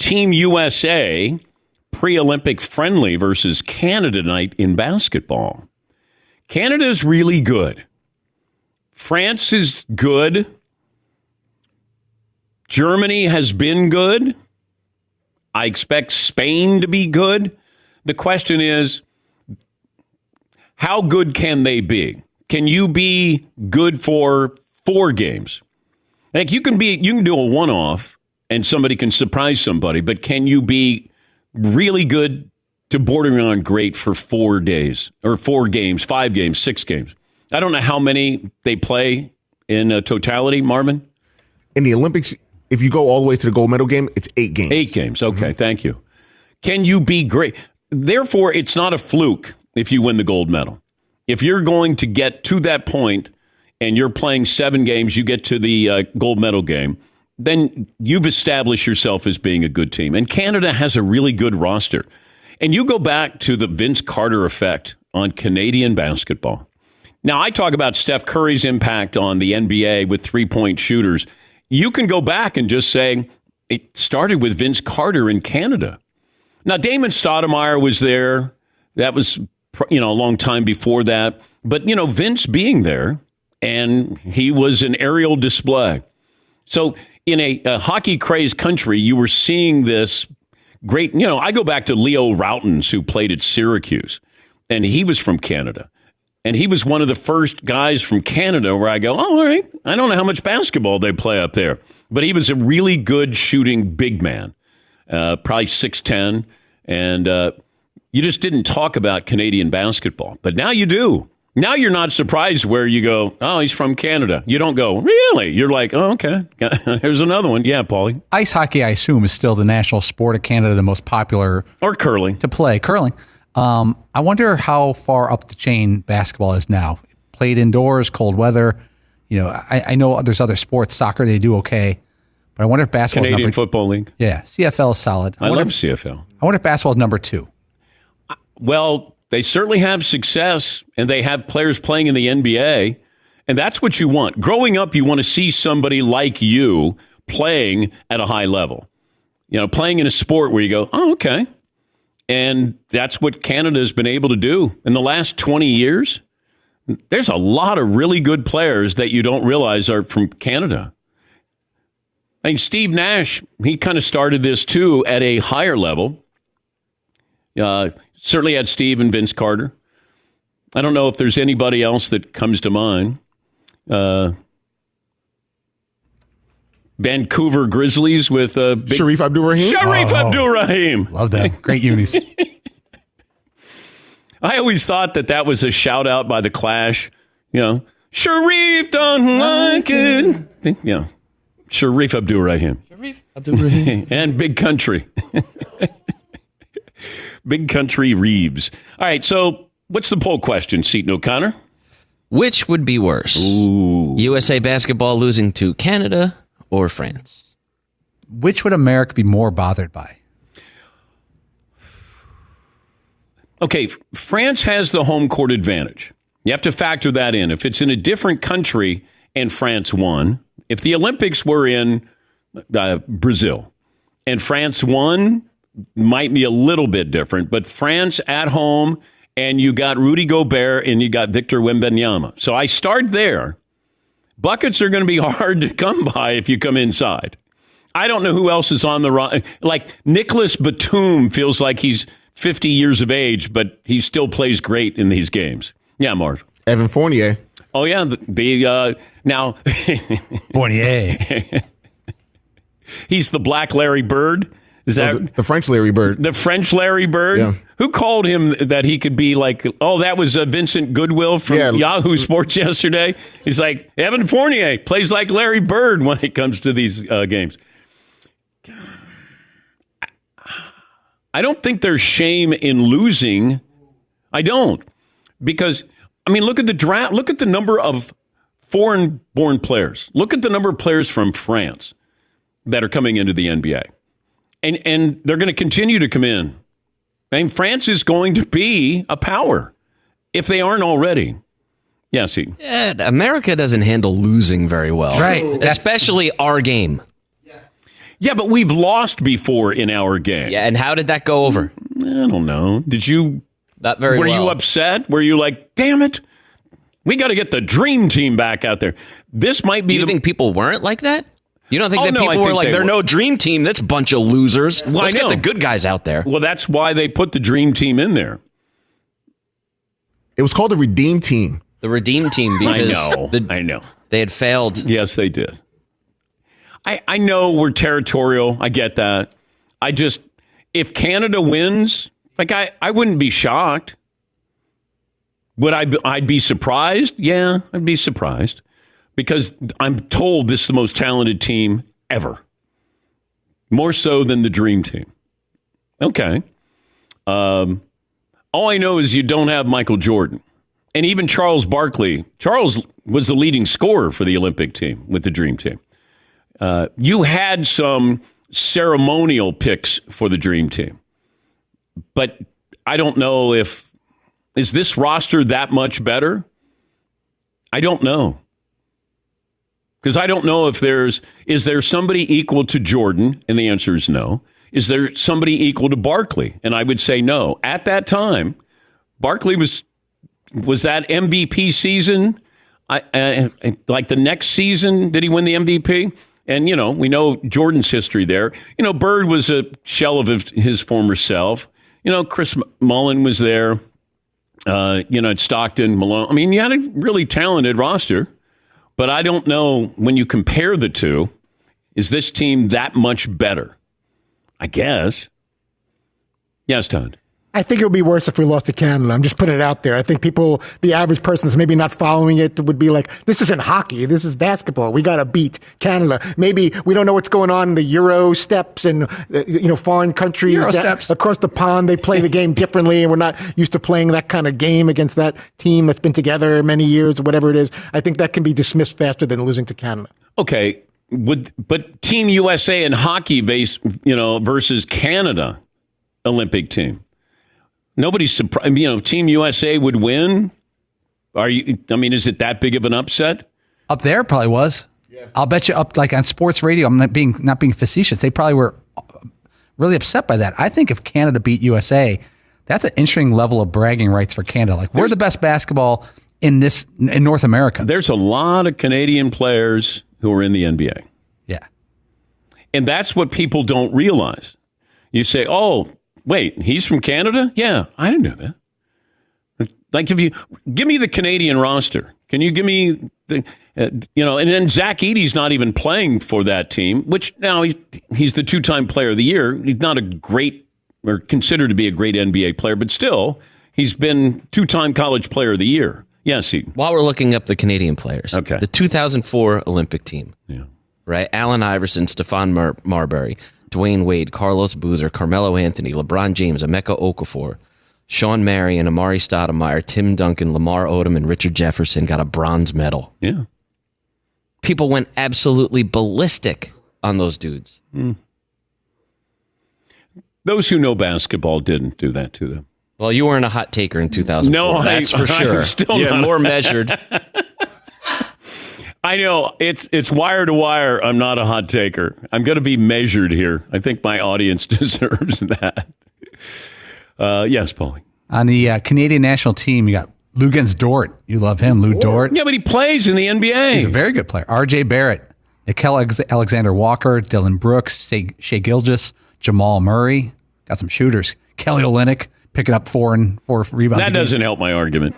Team USA pre-Olympic friendly versus Canada tonight in basketball. Canada is really good. France is good. Germany has been good. I expect Spain to be good. The question is, how good can they be? Can you be good for 4 games? Like you can do a one-off and somebody can surprise somebody, but can you be really good to bordering on great for 4 days or 4 games, 5 games, 6 games? I don't know how many they play in totality, Marvin. In the Olympics, if you go all the way to the gold medal game, it's 8 games. 8 games. Okay, Thank you. Can you be great? Therefore, it's not a fluke if you win the gold medal. If you're going to get to that point and you're playing 7 games, you get to the gold medal game, then you've established yourself as being a good team. And Canada has a really good roster. And you go back to the Vince Carter effect on Canadian basketball. Now, I talk about Steph Curry's impact on the NBA with 3-point shooters. You can go back and just say it started with Vince Carter in Canada. Now, Damon Stoudemire was there. That was, a long time before that. But, Vince being there, and he was an aerial display. So in a hockey-crazed country, you were seeing this great, I go back to Leo Routens, who played at Syracuse, and he was from Canada. And he was one of the first guys from Canada where I go, oh, all right, I don't know how much basketball they play up there. But he was a really good shooting big man, probably 6'10", and you just didn't talk about Canadian basketball. But now you do. Now you're not surprised where you go, oh, he's from Canada. You don't go, really? You're like, oh, okay, here's another one. Yeah, Paulie. Ice hockey, I assume, is still the national sport of Canada, the most popular. Or curling. To play. Curling. I wonder how far up the chain basketball is now. Played indoors, cold weather. I know there's other sports, soccer, they do okay. But I wonder if basketball Canadian Football League. Yeah, CFL is solid. I love CFL. I wonder if basketball is number 2. Well, they certainly have success, and they have players playing in the NBA, and that's what you want. Growing up, you want to see somebody like you playing at a high level. Playing in a sport where you go, oh, okay. And that's what Canada has been able to do in the last 20 years. There's a lot of really good players that you don't realize are from Canada. I think Steve Nash, he kind of started this too at a higher level. Certainly had Steve and Vince Carter. I don't know if there's anybody else that comes to mind. Vancouver Grizzlies with Sharif Abdul-Rahim. Abdul-Rahim. Love that. Great unis. I always thought that was a shout out by the Clash. Sharif don't like it. Yeah. Sharif Abdul-Rahim. And Big Country. Big Country Reeves. All right, so what's the poll question, Seton O'Connor? Which would be worse? Ooh. USA basketball losing to Canada or France? Which would America be more bothered by? Okay, France has the home court advantage. You have to factor that in. If it's in a different country and France won, if the Olympics were in Brazil and France won, might be a little bit different, but France at home, and you got Rudy Gobert and you got Victor Wembanyama. So I start there. Buckets are going to be hard to come by if you come inside. I don't know who else is on the run. Like Nicholas Batum feels like he's 50 years of age, but he still plays great in these games. Yeah, Marv. Evan Fournier. Oh, yeah. Now. Fournier. He's the Black Larry Bird. Is that the French Larry Bird? The French Larry Bird? Yeah. Who called him that he could be like, oh, that was Vincent Goodwill from Yahoo Sports yesterday? He's like, Evan Fournier plays like Larry Bird when it comes to these games. I don't think there's shame in losing. I don't. Because, look at the draft. Look at the number of foreign-born players. Look at the number of players from France that are coming into the NBA. And they're going to continue to come in. France is going to be a power if they aren't already. Yeah, see. Yeah, America doesn't handle losing very well. Right. Especially our game. Yeah, but we've lost before in our game. Yeah, and how did that go over? I don't know. Did you? Not very Were well. you upset? Were you like, damn it? We got to get the dream team back out there. This might be Do you think people weren't like that? You don't think that no, I people were think like, they they're were. no dream team. That's a bunch of losers. Well, Let's I get know. the good guys out there. Well, that's why they put the dream team in there. It was called the Redeem Team. The redeem team because I know. they had failed. Yes, they did. I know we're territorial. I get that. If Canada wins, like I wouldn't be shocked. Would I'd be surprised? Yeah, I'd be surprised. Because I'm told this is the most talented team ever. More so than the dream team. Okay. All I know is you don't have Michael Jordan. And even Charles Barkley. Charles was the leading scorer for the Olympic team with the dream team. You had some ceremonial picks for the dream team. But I don't know is this roster that much better? I don't know. Because I don't know if is there somebody equal to Jordan? And the answer is no. Is there somebody equal to Barkley? And I would say no. At that time, Barkley was that MVP season. Like the next season, did he win the MVP? And, we know Jordan's history there. Bird was a shell of his former self. Chris Mullin was there. Stockton, Malone. I mean, you had a really talented roster. But I don't know, when you compare the two, is this team that much better? I guess. Yes, Todd. I think it would be worse if we lost to Canada. I'm just putting it out there. I think the average person that's maybe not following it would be like, this isn't hockey. This is basketball. We got to beat Canada. Maybe we don't know what's going on in the Euro steps and, foreign countries across the pond. They play the game differently, and we're not used to playing that kind of game against that team that's been together many years or whatever it is. I think that can be dismissed faster than losing to Canada. Okay. But Team USA in hockey versus Canada Olympic team. Nobody's surprised. Team USA would win. Is it that big of an upset? Up there, it probably was. Yeah. I'll bet you up like on sports radio. I'm not being facetious. They probably were really upset by that. I think if Canada beat USA, that's an interesting level of bragging rights for Canada. Like we're the best basketball in North America. There's a lot of Canadian players who are in the NBA. Yeah, and that's what people don't realize. You say, "Oh, wait, he's from Canada?" Yeah, I didn't know that. Like, if you give me the Canadian roster, can you give me the, and then Zach Edey's not even playing for that team, which now he's the two-time player of the year. He's not a great, or considered to be a great NBA player, but still, he's been two-time college player of the year. Yes, While we're looking up the Canadian players, okay. The 2004 Olympic team, yeah, right? Allen Iverson, Stephon Marbury, Dwayne Wade, Carlos Boozer, Carmelo Anthony, LeBron James, Emeka Okafor, Sean Marion, Amari Stoudemire, Tim Duncan, Lamar Odom, and Richard Jefferson got a bronze medal. Yeah. People went absolutely ballistic on those dudes. Mm. Those who know basketball didn't do that to them. Well, you weren't a hot taker in 2004. No, that's for sure. I'm still yeah, not. More measured. I know it's wire to wire. I'm not a hot taker. I'm going to be measured here. I think my audience deserves that. Yes, Paulie. On the Canadian national team, you got Lugens Dort. You love him, Lou Dort. Yeah, but he plays in the NBA. He's a very good player. R.J. Barrett, Nickeil Alexander Walker, Dylan Brooks, Shea Gilgeous, Jamal Murray. Got some shooters. Kelly Olynyk picking up four rebounds. That doesn't help my argument.